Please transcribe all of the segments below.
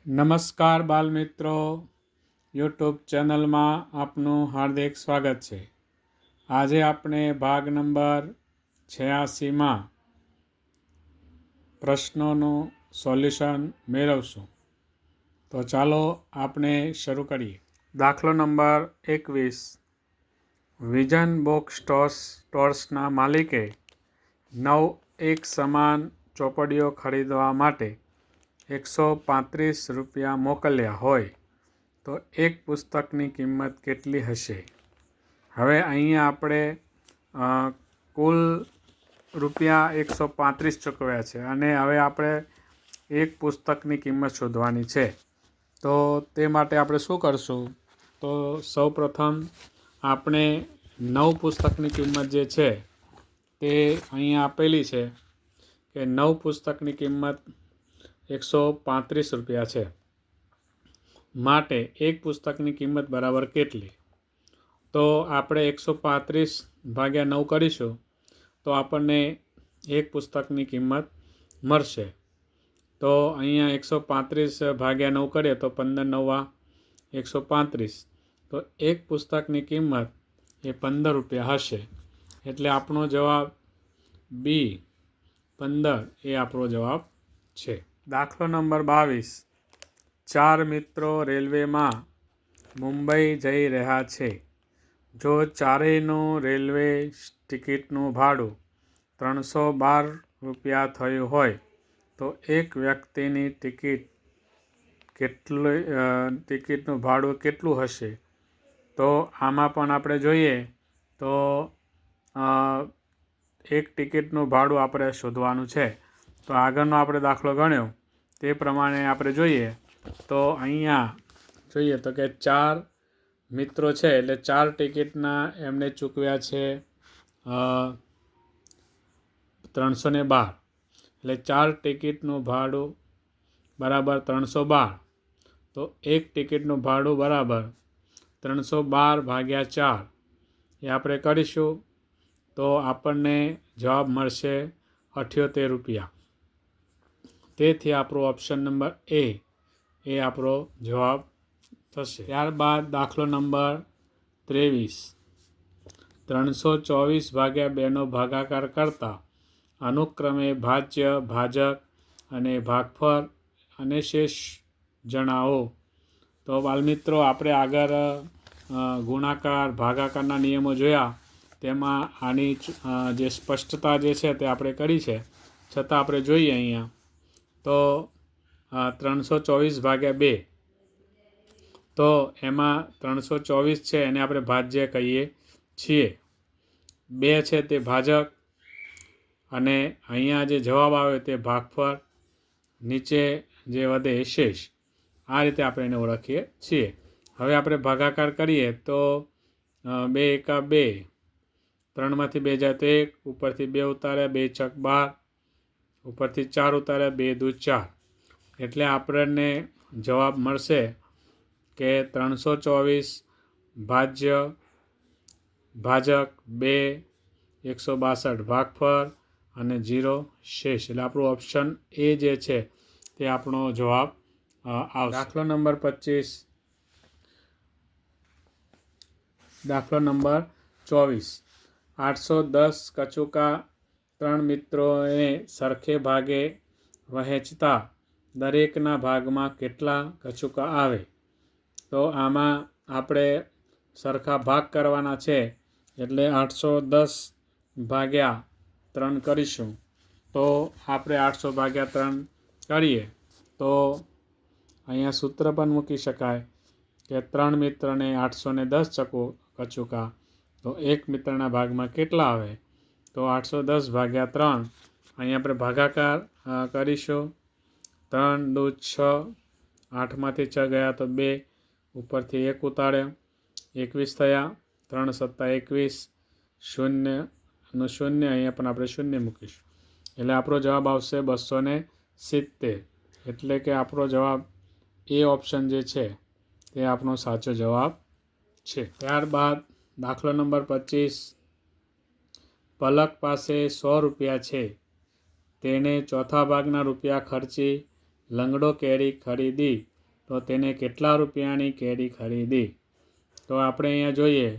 નમસ્કાર બાલમિત્રો, યુટ્યુબ ચેનલમાં આપનું હાર્દિક સ્વાગત છે. આજે આપણે ભાગ નંબર 86માં પ્રશ્નોનું સોલ્યુશન મેળવશું. તો ચાલો આપણે શરૂ કરીએ. દાખલો નંબર 21. વિઝન બુક સ્ટોર્સના માલિકે 9 એક સમાન ચોપડીઓ ખરીદવા માટે 135 રૂપિયા મોકલ્યા હોય તો એક પુસ્તકની કિંમત કેટલી હશે? હવે અહીંયા આપણે કુલ રૂપિયા 135 ચૂકવ્યા છે અને હવે આપણે એક પુસ્તકની કિંમત શોધવાની છે. તો તે માટે આપણે શું કરશું? તો સૌપ્રથમ આપણે 9 પુસ્તકની કિંમત જે છે તે અહીંયા આપેલી છે કે 9 પુસ્તકની કિંમત 135 રૂપિયા છે. માટે એક પુસ્તકની કિંમત બરાબર કેટલી? તો આપણે 135 ભાગ્યા 9 કરીશું તો આપણને એક પુસ્તકની કિંમત મળશે. તો અહીંયા 135 ભાગ્યા 9 કરીએ તો 15 9 135. તો એક પુસ્તકની કિંમત એ 15 રૂપિયા હશે. એટલે આપણો જવાબ બી 15 એ આપણો જવાબ છે. દાખલો નંબર 22. 4 મિત્રો રેલવેમાં મુંબઈ જઈ રહ્યા છે. જો ચારેયનું રેલવે ટિકિટનું ભાડું 312 રૂપિયા થયું હોય તો એક વ્યક્તિની ટિકિટનું ભાડું કેટલું હશે? તો આમાં પણ આપણે જોઈએ તો એક ટિકિટનું ભાડું આપણે શોધવાનું છે. તો આગળનો આપણે દાખલો ગણ્યો તે પ્રમાણે આપણે જોઈએ તો અહીંયા જોઈએ તો કે 4 મિત્રો છે એટલે 4 ટિકિટના એમને ચૂકવ્યા છે 312. એટલે 4 ટિકિટનું ભાડું બરાબર 312. તો એક ટિકિટનું ભાડું બરાબર 312 ભાગ્યા 4 એ આપણે કરીશું તો આપણને જવાબ મળશે 78 રૂપિયા. તેથી આપણો ઓપ્શન નંબર એ આપણો જવાબ થશે. ત્યારબાદ દાખલો નંબર 23. 324 ભાગ્યા 2નો ભાગાકાર કરતા અનુક્રમે ભાજ્ય, ભાજક અને ભાગફળ અને શેષ જણાવો. તો બાલમિત્રો, આપણે આગળ ગુણાકાર ભાગાકારના નિયમો જોયા તેમાં આની જે સ્પષ્ટતા જે છે તે આપણે કરી છે. છતાં આપણે જોઈએ અહીંયા તો 324 ભાગ્યા 2. તો એમાં 324 છે એને આપણે ભાજ્ય કહીએ છીએ. 2 છે તે ભાજક અને અહીંયા જે જવાબ આવે તે ભાગફળ, નીચે જે વધે એ શેષ. આ રીતે આપણે એને ઓળખીએ છીએ. હવે આપણે ભાગાકાર કરીએ તો 2 એકા 2, 3માંથી 2 જાય તો 1, ઉપરથી 2 ઉતાર્યા 2 છક 12, ઉપરથી 4 ઉતાર્યા 2 દુ 4. એટલે આપણને જવાબ મળશે કે 324 ભાજ્ય, ભાજક 2, 162 ભાગફળ અને 0 શેષ. એટલે આપણું ઓપ્શન એ જે છે તે આપણો જવાબ આવશે. દાખલો નંબર 25. દાખલો નંબર 24. 810 કચુકા 3 મિત્રોને સરખે ભાગે વહેંચતા દરેકના ભાગમાં કેટલા કચુકા આવે? તો આમાં આપણે સરખા ભાગ કરવાના છે એટલે 810 ભાગ્યા 3 કરીશું. તો આપણે 800 ભાગ્યા 3 કરીએ તો અહીંયા સૂત્ર પણ મૂકી શકાય કે 3 મિત્રને 810 કચુકા. તો એક મિત્રના ભાગમાં કેટલા આવે? તો 810 ભાગ્યા 3. અહીંયા આપણે ભાગાકાર કરીશું. 3 દુ 6, 8માંથી 6 ગયા તો 2, ઉપરથી 1 ઉતાર્યા 21 થયા. 3 સત્તા 21, 0 નું 0, અહીંયા પણ આપણે 0 મૂકીશું. એટલે આપણો જવાબ આવશે 270. એટલે કે આપણો જવાબ એ ઓપ્શન જે છે તે આપણો સાચો જવાબ છે. ત્યારબાદ દાખલો નંબર 25. પલક પાસે 100 રૂપિયા છે. તેણે ચોથા ભાગના રૂપિયા ખર્ચી લંગડો કેરી ખરીદી તો તેને કેટલા રૂપિયાની કેરી ખરીદી? તો આપણે અહીંયા જોઈએ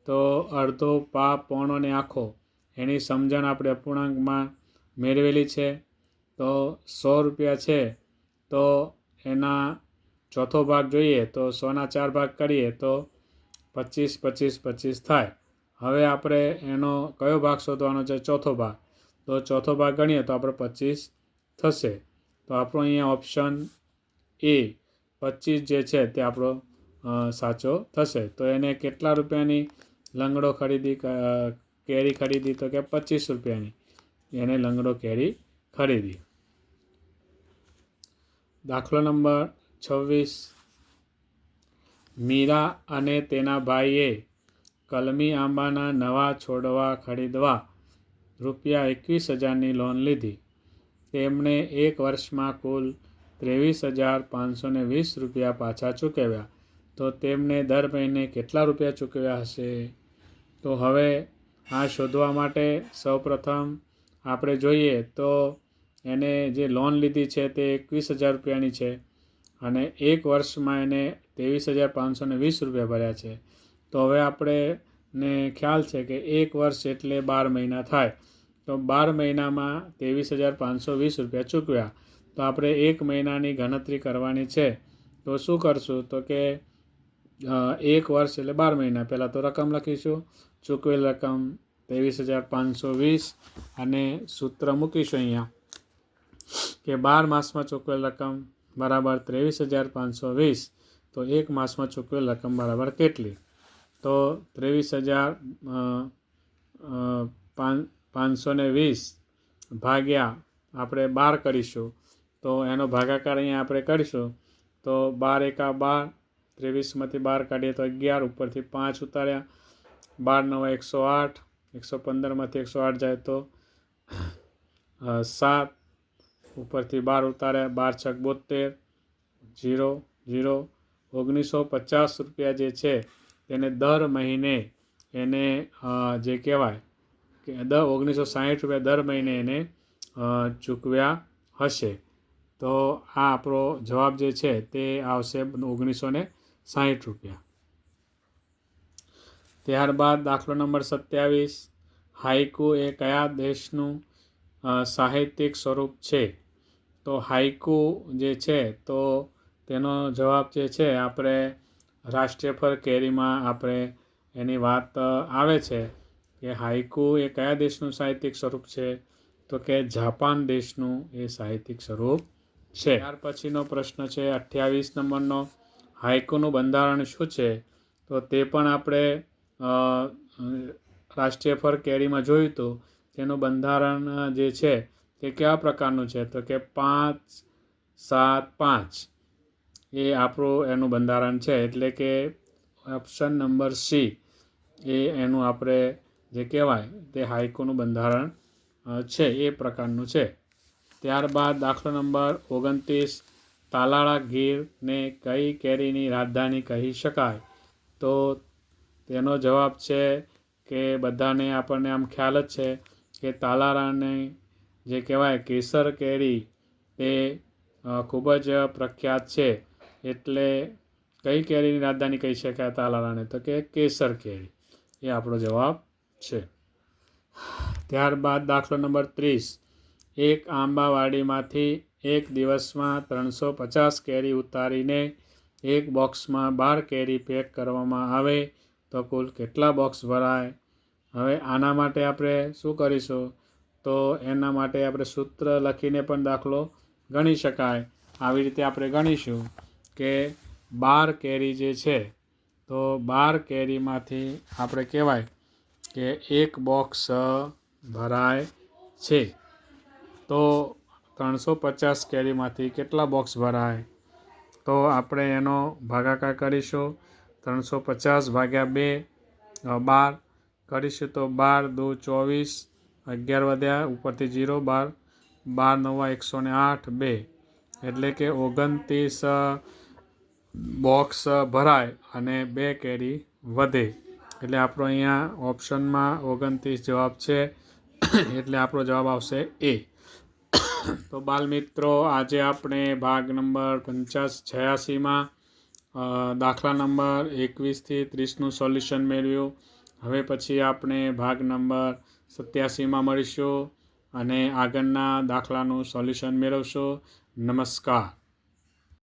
તો અડધો, પા, પોણો અને આખો એની સમજણ આપણે અપૂર્ણાંકમાં મેળવેલી છે. તો 100 રૂપિયા છે તો એના ચોથો ભાગ જોઈએ તો 100ના 4 ભાગ કરીએ તો 25, 25, 25 થાય. હવે આપણે એનો કયો ભાગ શોધવાનો છે? ચોથો ભાગ. તો ચોથો ભાગ ગણીએ તો આપણે 25 થશે. તો આપણો અહીંયા ઓપ્શન એ 25 જે છે તે આપણો સાચો થશે. તો એને કેટલા રૂપિયાની લંગડો કેરી ખરીદી? તો કે 25 રૂપિયાની એને લંગડો કેરી ખરીદી. દાખલો નંબર 26. મીરા અને તેના ભાઈએ કલમી આંબાના નવા છોડવા ખરીદવા ₹21,000ની લોન લીધી. તેમણે 1 વર્ષમાં કુલ ₹23,520 પાછા ચૂકવ્યા. તો તેમને દર મહિને કેટલા રૂપિયા ચૂકવ્યા હશે? તો હવે આ શોધવા માટે સૌપ્રથમ આપણે જોઈએ તો એને જે લોન લીધી છે તે 21,000 રૂપિયાની છે અને 1 વર્ષમાં એને ₹23,520 ભર્યા છે. તો હવે આપણને ખ્યાલ છે કે 1 વર્ષ એટલે 12 મહિના થાય. તો 12 મહિનામાં ₹23,520 ચૂકવ્યા. તો આપણે 1 મહિનાની ગણતરી કરવાની છે. તો શું કરશું? તો કે 1 વર્ષ એટલે 12 મહિના. પહેલાં તો રકમ લખીશું, ચૂકવેલ રકમ 23,520 અને સૂત્ર મૂકીશું અહીંયા કે 12 માસમાં ચૂકવેલ રકમ બરાબર 23,520. તો 1 માસમાં ચૂકવેલ રકમ બરાબર કેટલી? તો 23,520 ભાગ્યા આપણે 12 કરીશું. તો એનો ભાગાકાર અહીંયા આપણે કરીશું. તો 12 એકા 12, 23માંથી 12 કાઢીએ તો 11, ઉપરથી 5 ઉતાર્યા, 12 9 108, 115માંથી 108 જાય તો 7, ઉપરથી 12 ઉતાર્યા, 12 6 72, 0 0. ₹1950 જે છે તેને દર મહિને એને જે કહેવાય કે ₹1960 દર મહિને એને ચૂકવ્યા હશે. તો આ આપણો જવાબ જે છે તે આવશે ₹1960. ત્યારબાદ દાખલો નંબર 27. હાઇકુ એ કયા દેશનું સાહિત્યિક સ્વરૂપ છે? તો હાઇકુ જે છે તો તેનો જવાબ જે છે આપણે રાષ્ટ્રીય ફળ કેરીમાં આપણે એની વાત આવે છે કે હાઇકુ એ કયા દેશનું સાહિત્યિક સ્વરૂપ છે? તો કે જાપાન દેશનું એ સાહિત્યિક સ્વરૂપ છે. ત્યાર પછીનો પ્રશ્ન છે 28 નંબરનો. હાઇકુનું બંધારણ શું છે? તો તે પણ આપણે રાષ્ટ્રીય ફળ કેરીમાં જોયું હતું. તેનું બંધારણ જે છે તે કેવા પ્રકારનું છે? તો કે 5 7 5 એ આપણું એનું બંધારણ છે. એટલે કે ઓપ્શન નંબર સી એ એનું આપણે જે કહેવાય તે હાઇકુનું બંધારણ છે એ પ્રકારનું છે. ત્યારબાદ દાખલો નંબર 29. તાલાળા ગીરને કઈ કેરીની રાજધાની કહી શકાય? તો તેનો જવાબ છે કે બધાને આપણને આમ ખ્યાલ જ છે કે તાલાળાની જે કહેવાય કેસર કેરી એ ખૂબ જ પ્રખ્યાત છે. એટલે કઈ કેરીની રાજધાની કહી શકાય તાલાળાને? તો કે કેસર કેરી એ આપણો જવાબ છે. ત્યારબાદ દાખલો નંબર 30. એક આંબાવાડીમાંથી એક દિવસમાં 350 કેરી ઉતારીને એક બોક્સમાં 12 કેરી પેક કરવામાં આવે તો કુલ કેટલા બોક્સ ભરાય? હવે આના માટે આપણે શું કરીશું? તો એના માટે આપણે સૂત્ર લખીને પણ દાખલો ગણી શકાય. આવી રીતે આપણે ગણીશું કે 12 કેરી જે છે તો 12 કેરીમાંથી આપણે કહેવાય કે એક બોક્સ ભરાય છે. તો 350 કેરીમાંથી કેટલા બોક્સ ભરાય? તો આપણે એનો ભાગાકાર કરીશું. 350 ભાગ્યા 2 12 કરીશું તો 12 2 24, 11 વધ્યા, ઉપરથી 0 12, 12 9 108 2 એટલે કે 29 બોક્સ ભરાય અને 2 કેરી વધે. એટલે આપણો અહીંયા ઓપ્શનમાં 29 જવાબ છે. એટલે આપણો જવાબ આવશે એ. તો બાલમિત્રો, આજે આપણે ભાગ નંબર 86માં દાખલા નંબર 21થી 30નું સોલ્યુશન મેળવ્યું. હવે પછી આપણે ભાગ નંબર 87માં મળીશું અને આગળના દાખલાનું સોલ્યુશન મેળવશું. નમસ્કાર.